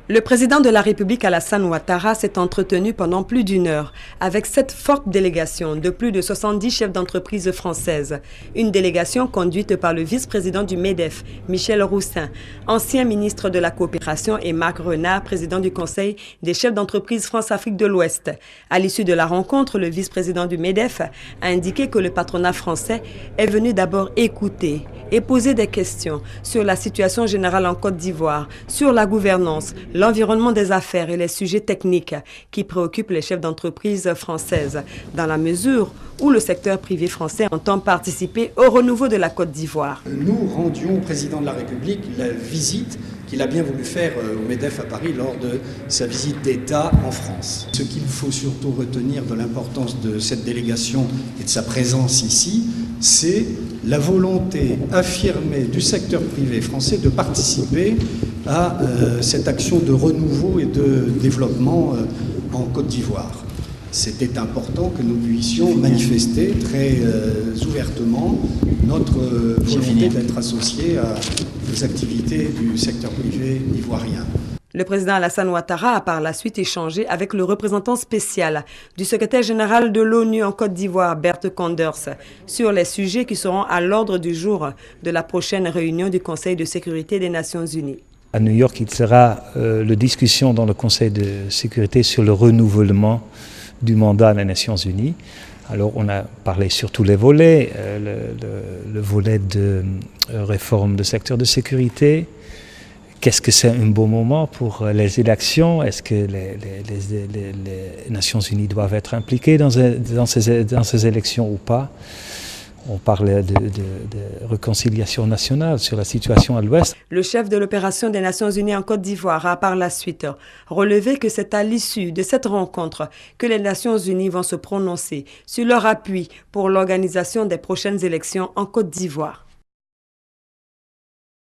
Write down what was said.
Le président de la République Alassane Ouattara s'est entretenu pendant plus d'une heure avec cette forte délégation de plus de 70 chefs d'entreprise françaises. Une délégation conduite par le vice-président du MEDEF, Michel Roussin, ancien ministre de la Coopération, et Marc Renard, président du Conseil des chefs d'entreprise France-Afrique de l'Ouest. À l'issue de la rencontre, le vice-président du MEDEF a indiqué que le patronat français est venu d'abord écouter et poser des questions sur la situation générale en Côte d'Ivoire, sur la gouvernance, l'environnement des affaires et les sujets techniques qui préoccupent les chefs d'entreprise françaises, dans la mesure où le secteur privé français entend participer au renouveau de la Côte d'Ivoire. Nous rendions au président de la République la visite qu'il a bien voulu faire au MEDEF à Paris lors de sa visite d'État en France. Ce qu'il faut surtout retenir de l'importance de cette délégation et de sa présence ici, c'est la volonté affirmée du secteur privé français de participer à cette action de renouveau et de développement en Côte d'Ivoire. C'était important que nous puissions manifester très ouvertement notre volonté d'être associés aux activités du secteur privé ivoirien. Le président Alassane Ouattara a par la suite échangé avec le représentant spécial du secrétaire général de l'ONU en Côte d'Ivoire, Bert Koenders, sur les sujets qui seront à l'ordre du jour de la prochaine réunion du Conseil de sécurité des Nations Unies. À New York, il sera la discussion dans le Conseil de sécurité sur le renouvellement du mandat des Nations Unies. Alors on a parlé sur tous les volets, le volet de réforme du secteur de sécurité. Qu'est-ce que c'est un bon moment pour les élections? Est-ce que les Nations Unies doivent être impliquées dans ces élections ou pas? On parlait de réconciliation nationale sur la situation à l'Ouest. Le chef de l'opération des Nations Unies en Côte d'Ivoire a par la suite relevé que c'est à l'issue de cette rencontre que les Nations Unies vont se prononcer sur leur appui pour l'organisation des prochaines élections en Côte d'Ivoire.